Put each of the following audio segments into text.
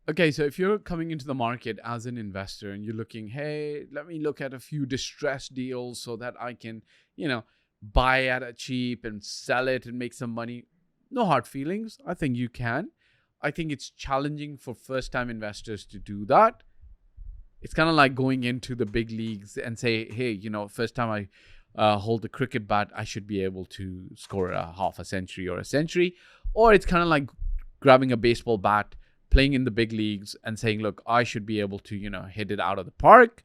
Okay, so if you're coming into the market as an investor and you're looking, hey, let me look at a few distressed deals so that I can, you know, buy at a cheap and sell it and make some money. No hard feelings. I think you can. I think it's challenging for first time investors to do that. It's kind of like going into the big leagues and say, hey, first time I hold the cricket bat, I should be able to score a half a century or a century. Or it's kind of like grabbing a baseball bat, playing in the big leagues and saying, look, I should be able to, hit it out of the park.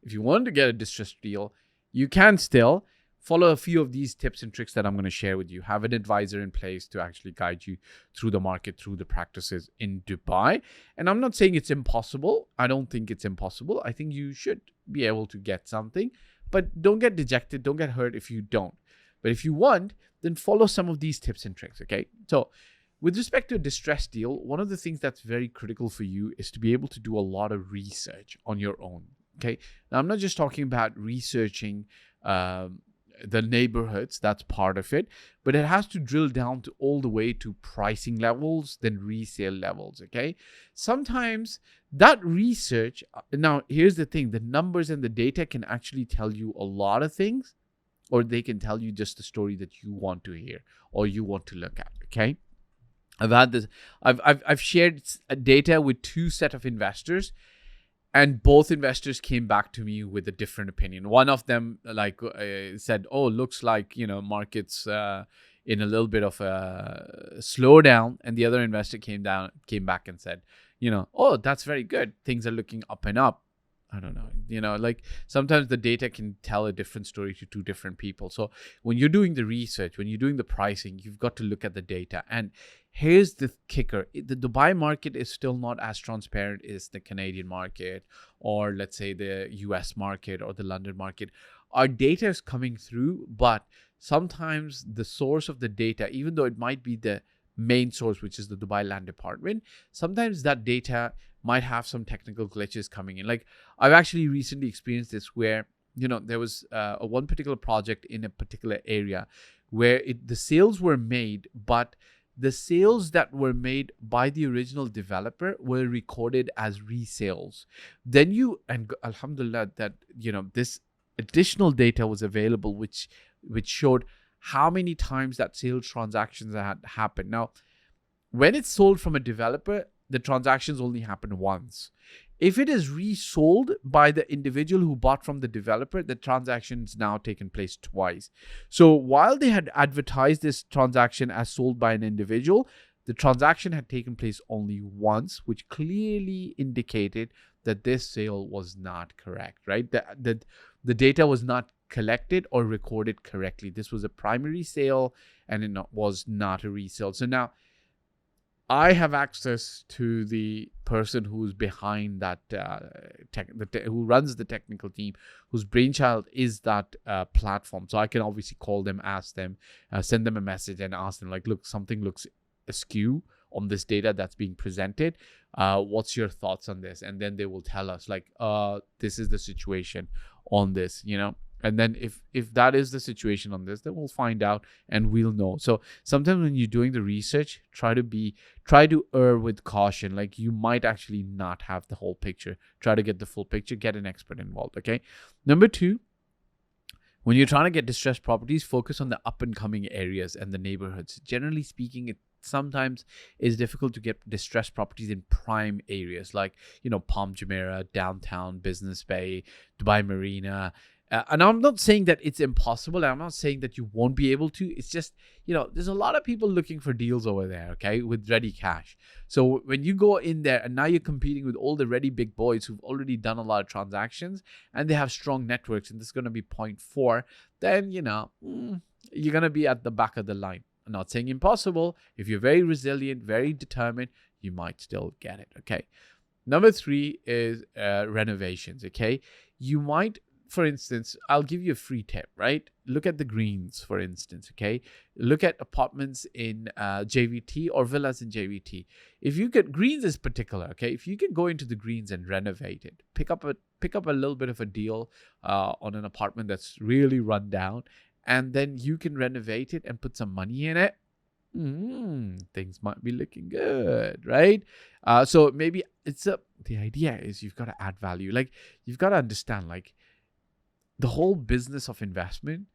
If you want to get a distressed deal, you can still follow a few of these tips and tricks that I'm going to share with you. Have an advisor in place to actually guide you through the market, through the practices in Dubai. And I'm not saying it's impossible. I don't think it's impossible. I think you should be able to get something, but don't get dejected. Don't get hurt if you don't. But if you want, then follow some of these tips and tricks, okay? So with respect to a distressed deal, one of the things that's very critical for you is to be able to do a lot of research on your own. Okay. Now, I'm not just talking about researching the neighborhoods, that's part of it, but it has to drill down to all the way to pricing levels, then resale levels. Okay. Sometimes that research, now here's the thing, the numbers and the data can actually tell you a lot of things, or they can tell you just the story that you want to hear or you want to look at. Okay. I've had this. I've shared data with two set of investors, and both investors came back to me with a different opinion. One of them said, "Oh, looks like markets in a little bit of a slowdown," and the other investor came back and said, "Oh, that's very good. Things are looking up and up." I don't know, like sometimes the data can tell a different story to two different people. So when you're doing the research, when you're doing the pricing, you've got to look at the data. And here's the kicker. The Dubai market is still not as transparent as the Canadian market, or let's say the US market or the London market. Our data is coming through, but sometimes the source of the data, even though it might be the main source, which is the Dubai Land Department, sometimes that data might have some technical glitches coming in. Like I've actually recently experienced this where, there was a one particular project in a particular area where the sales were made, but the sales that were made by the original developer were recorded as resales. Then alhamdulillah, that, this additional data was available, which showed how many times that sales transactions had happened. Now, when it's sold from a developer, the transactions only happen once. If it is resold by the individual who bought from the developer, the transaction's now taken place twice. So while they had advertised this transaction as sold by an individual, the transaction had taken place only once, which clearly indicated that this sale was not correct, right? The data was not collected or recorded correctly. This was a primary sale and it was not a resale. So now I have access to the person who's behind that, who runs the technical team, whose brainchild is that platform. So I can obviously call them, ask them, send them a message and ask them, like, look, something looks askew on this data that's being presented. What's your thoughts on this? And then they will tell us, like, this is the situation on this, And then if that is the situation on this, then we'll find out and we'll know. So sometimes when you're doing the research, try to err with caution. Like you might actually not have the whole picture. Try to get the full picture, get an expert involved, okay? Number 2, when you're trying to get distressed properties, focus on the up and coming areas and the neighborhoods. Generally speaking, it sometimes is difficult to get distressed properties in prime areas like, Palm Jumeirah, downtown, Business Bay, Dubai Marina. And I'm not saying that it's impossible. I'm not saying that you won't be able to. It's just, there's a lot of people looking for deals over there, okay, with ready cash. So when you go in there and now you're competing with all the ready big boys who've already done a lot of transactions and they have strong networks, and this is going to be 0.4, then, you're going to be at the back of the line. I'm not saying impossible. If you're very resilient, very determined, you might still get it, okay? Number 3 is renovations, okay? You might, for instance, I'll give you a free tip, right? Look at the greens, for instance, okay? Look at apartments in JVT or villas in JVT. If you get greens is particular, okay? If you can go into the greens and renovate it, pick up a little bit of a deal on an apartment that's really run down, and then you can renovate it and put some money in it. things might be looking good, right? So maybe the idea is you've got to add value. Like, you've got to understand, like, the whole business of investment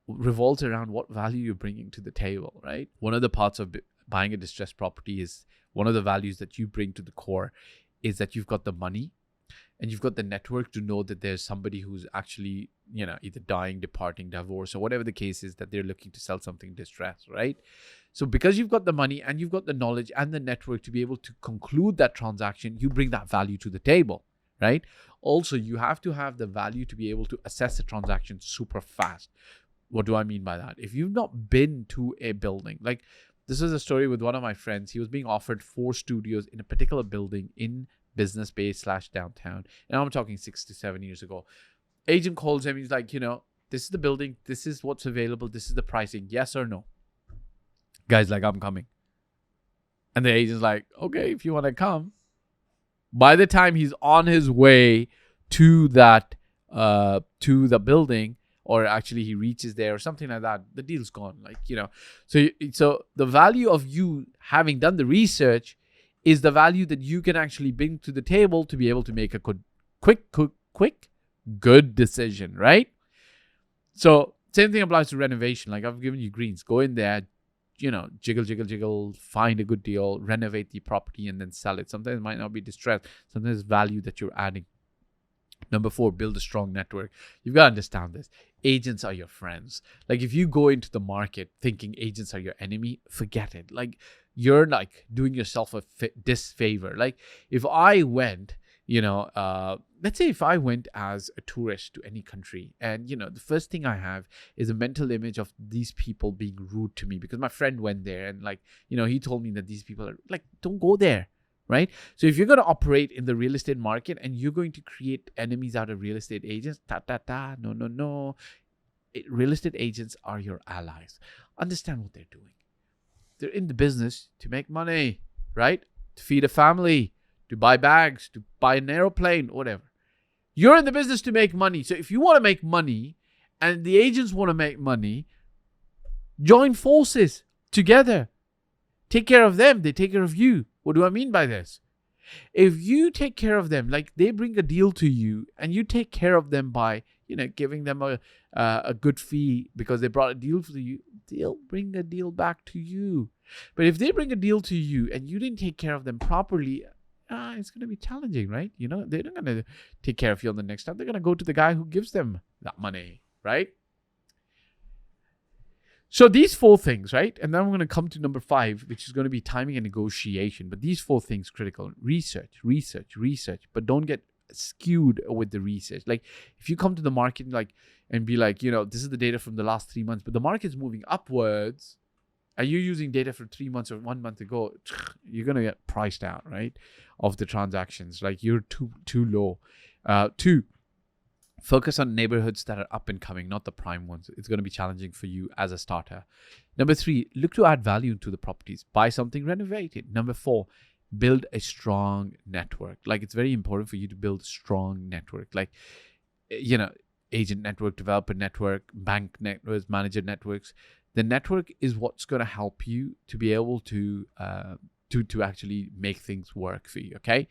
revolves around what value you're bringing to the table, right? One of the parts of buying a distressed property is one of the values that you bring to the core is that you've got the money and you've got the network to know that there's somebody who's actually, either dying, departing, divorce, or whatever the case is, that they're looking to sell something distressed, right? So because you've got the money and you've got the knowledge and the network to be able to conclude that transaction, you bring that value to the table, right? Also, you have to have the value to be able to assess the transaction super fast. What do I mean by that? If you've not been to a building, like, this is a story with one of my friends. He was being offered 4 studios in a particular building in Business Bay / downtown. And I'm talking 6 to 7 years ago. Agent calls him. He's like, this is the building. This is what's available. This is the pricing. Yes or no? Guy's like, I'm coming. And the agent's like, okay, if you want to come. By the time he's on his way to that, to the building, or actually he reaches there or something like that, the deal's gone. Like, so the value of you having done the research is the value that you can actually bring to the table to be able to make a good decision, right? So same thing applies to renovation. Like, I've given you greens. Go in there, jiggle, find a good deal, renovate the property, and then sell it. Sometimes it might not be distressed. Sometimes it's value that you're adding. Number 4, build a strong network. You've got to understand this. Agents are your friends. Like, if you go into the market thinking agents are your enemy, forget it. Like, you're like doing yourself a disfavor. Like, if I went, let's say if I went as a tourist to any country, and the first thing I have is a mental image of these people being rude to me because my friend went there and, like, he told me that these people are like, don't go there. Right? So if you're going to operate in the real estate market and you're going to create enemies out of real estate agents, no. Real estate agents are your allies. Understand what they're doing. They're in the business to make money, right? To feed a family, to buy bags, to buy an airplane, whatever. You're in the business to make money. So if you want to make money and the agents want to make money, join forces together. Take care of them. They take care of you. What do I mean by this? If you take care of them, like, they bring a deal to you and you take care of them by, giving them a good fee because they brought a deal for you, they'll bring a deal back to you. But if they bring a deal to you and you didn't take care of them properly, it's going to be challenging, right? They're not going to take care of you on the next time. They're going to go to the guy who gives them that money, right? So these 4 things, right? And then I'm going to come to number 5, which is going to be timing and negotiation. But these 4 things critical. Research. But don't get skewed with the research. Like, if you come to the market and be like, this is the data from the last 3 months, but the market's moving upwards, and you're using data from 3 months or 1 month ago, you're going to get priced out, right? Of the transactions. Like, you're too low. 2, focus on neighborhoods that are up and coming, not the prime ones. It's going to be challenging for you as a starter. Number 3, look to add value into the properties. Buy something, renovate it. Number 4, build a strong network. Like, it's very important for you to build a strong network. Like, agent network, developer network, bank networks, manager networks. The network is what's going to help you to be able to actually make things work for you, okay?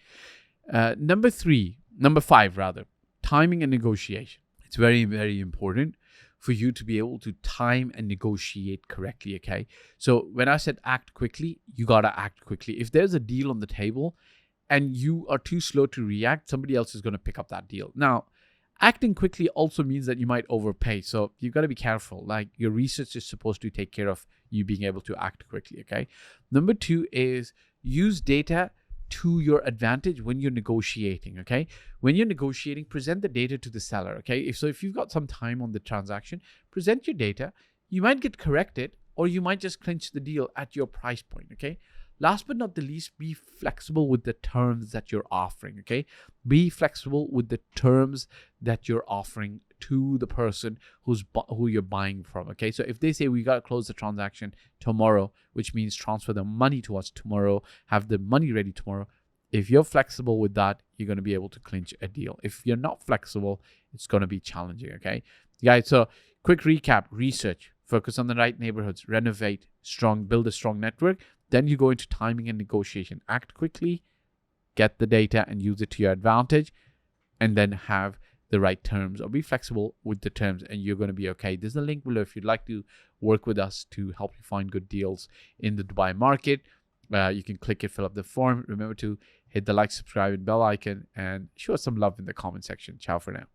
Number 5, timing and negotiation. It's very, very important for you to be able to time and negotiate correctly, okay? So when I said act quickly, you got to act quickly. If there's a deal on the table and you are too slow to react, somebody else is going to pick up that deal. Now, acting quickly also means that you might overpay. So you've got to be careful. Like, your research is supposed to take care of you being able to act quickly, okay? Number 2 is use data to your advantage when you're negotiating, okay? When you're negotiating, present the data to the seller, okay? If you've got some time on the transaction, present your data. You might get corrected, or you might just clinch the deal at your price point, okay? Last but not the least, be flexible with the terms that you're offering, okay? Be flexible with the terms that you're offering to the person who you're buying from, okay? So if they say, we got to close the transaction tomorrow, which means transfer the money to us tomorrow, have the money ready tomorrow. If you're flexible with that, you're going to be able to clinch a deal. If you're not flexible, it's going to be challenging, okay? Guys, so quick recap: research. focus on the right neighborhoods, renovate, build a strong network. Then you go into timing and negotiation. Act quickly, get the data and use it to your advantage, and then have the right terms, or be flexible with the terms, and you're going to be okay. There's a link below if you'd like to work with us to help you find good deals in the Dubai market. You can click it, fill up the form. Remember to hit the like, subscribe, and bell icon, and show us some love in the comment section. Ciao for now.